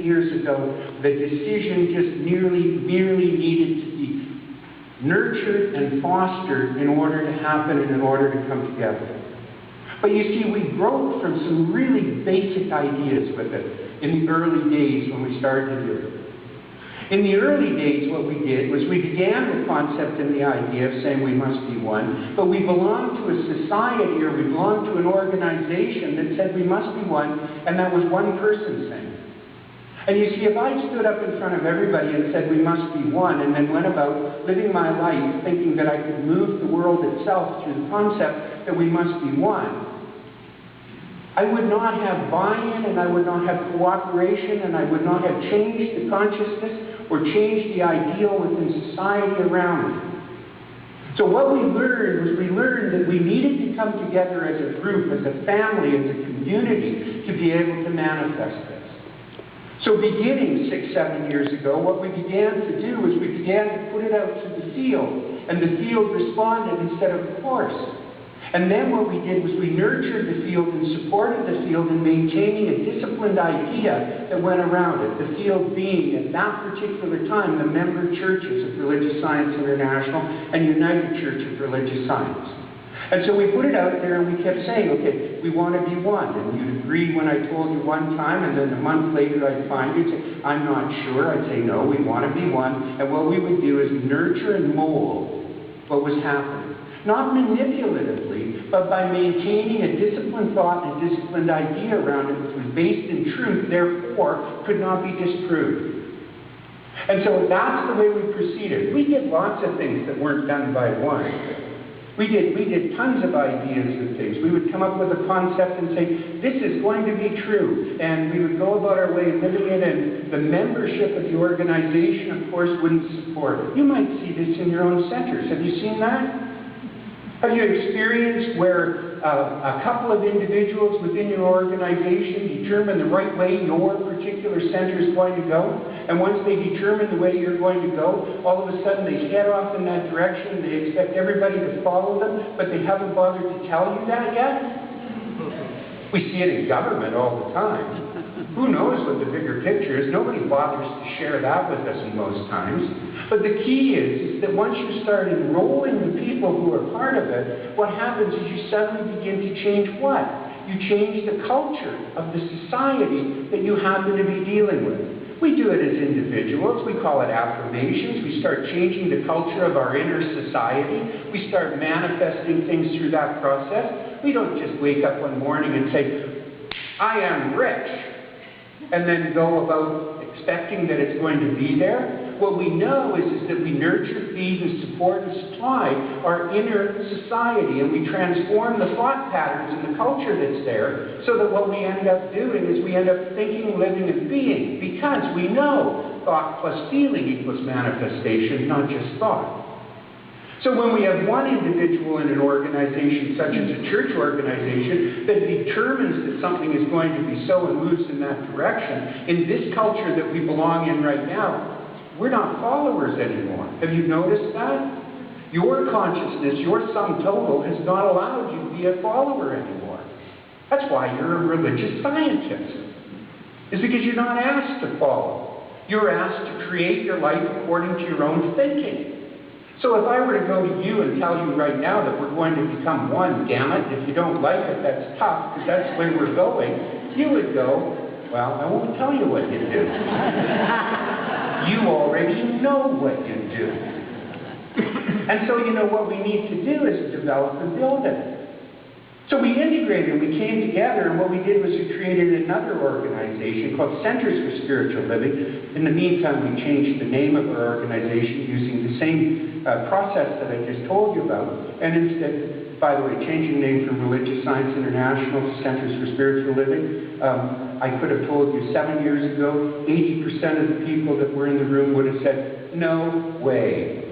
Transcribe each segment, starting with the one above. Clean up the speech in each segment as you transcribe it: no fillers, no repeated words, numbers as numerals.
years ago, the decision just merely needed to be nurtured and fostered in order to happen and in order to come together. But you see, we broke from some really basic ideas with it in the early days when we started to do it. In the early days, what we did was we began the concept and the idea of saying we must be one, but we belonged to a society or we belonged to an organization that said we must be one, and that was one person saying. And you see, if I stood up in front of everybody and said we must be one, and then went about living my life thinking that I could move the world itself through the concept that we must be one, I would not have buy-in, and I would not have cooperation, and I would not have changed the consciousness or changed the ideal within society around me. So what we learned was we learned that we needed to come together as a group, as a family, as a community to be able to manifest this. So beginning 6-7 years ago, what we began to do was we began to put it out to the field, and the field responded instead of course. And then what we did was we nurtured the field and supported the field in maintaining a disciplined idea that went around it. The field being, at that particular time, the member churches of Religious Science International and United Church of Religious Science. And so we put it out there and we kept saying, okay, we want to be one. And you'd agree when I told you one time, and then a month later I'd find you and say, I'm not sure. I'd say, no, we want to be one. And what we would do is nurture and mold what was happening. Not manipulatively, but by maintaining a disciplined thought and a disciplined idea around it, which was based in truth, therefore could not be disproved. And so that's the way we proceeded. We did lots of things that weren't done by one. We did tons of ideas and things. We would come up with a concept and say, this is going to be true. And we would go about our way living it, and the membership of the organization, of course, wouldn't support it. You might see this in your own centers. Have you seen that? Have you experienced where a couple of individuals within your organization determine the right way your particular center is going to go? And once they determine the way you're going to go, all of a sudden they head off in that direction. They expect everybody to follow them, but they haven't bothered to tell you that yet? We see it in government all the time. Who knows what the bigger picture is? Nobody bothers to share that with us in most times. But the key is that once you start enrolling the people who are part of it, what happens is you suddenly begin to change what? You change the culture of the society that you happen to be dealing with. We do it as individuals. We call it affirmations. We start changing the culture of our inner society. We start manifesting things through that process. We don't just wake up one morning and say, I am rich, and then go about expecting that it's going to be there. What we know is that we nurture, feed, and support and supply our inner society, and we transform the thought patterns and the culture that's there, so that what we end up doing is we end up thinking, living, and being, because we know thought plus feeling equals manifestation, not just thought. So when we have one individual in an organization, such as a church organization, that determines that something is going to be so and moves in that direction, in this culture that we belong in right now, we're not followers anymore. Have you noticed that? Your consciousness, your sum total, has not allowed you to be a follower anymore. That's why you're a religious scientist. It's because you're not asked to follow. You're asked to create your life according to your own thinking. So if I were to go to you and tell you right now that we're going to become one, damn it, if you don't like it, that's tough, because that's the way we're going, you would go, well, I won't tell you what you do. You already know what you do. And so, what we need to do is develop and build it. So we integrated, we came together, and what we did was we created another organization called Centers for Spiritual Living. In the meantime, we changed the name of our organization using the same process that I just told you about. And instead, by the way, changing the name from Religious Science International to Centers for Spiritual Living, I could have told you 7 years ago, 80% of the people that were in the room would have said, no way.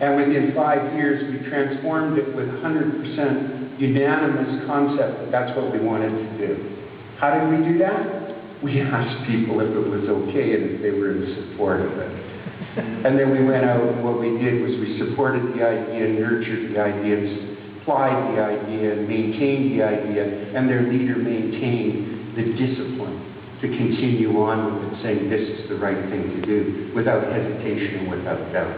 And within 5 years, we transformed it with 100% unanimous concept that that's what we wanted to do. How did we do that? We asked people if it was okay and if they were in support of it. And then we went out, and what we did was we supported the idea, nurtured the idea, applied the idea, and maintained the idea, and their leader maintained the discipline. to continue on with it, saying this is the right thing to do, without hesitation and without doubt.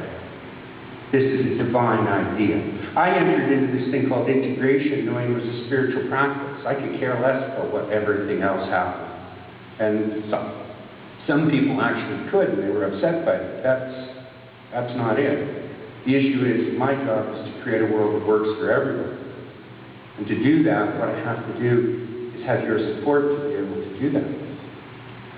This is a divine idea. I entered into this thing called integration knowing it was a spiritual practice. I could care less about what everything else happened. And some people actually could, and they were upset by it. That's not it. The issue is, my job is to create a world that works for everyone. And to do that, what I have to do is have your support to be able to do that.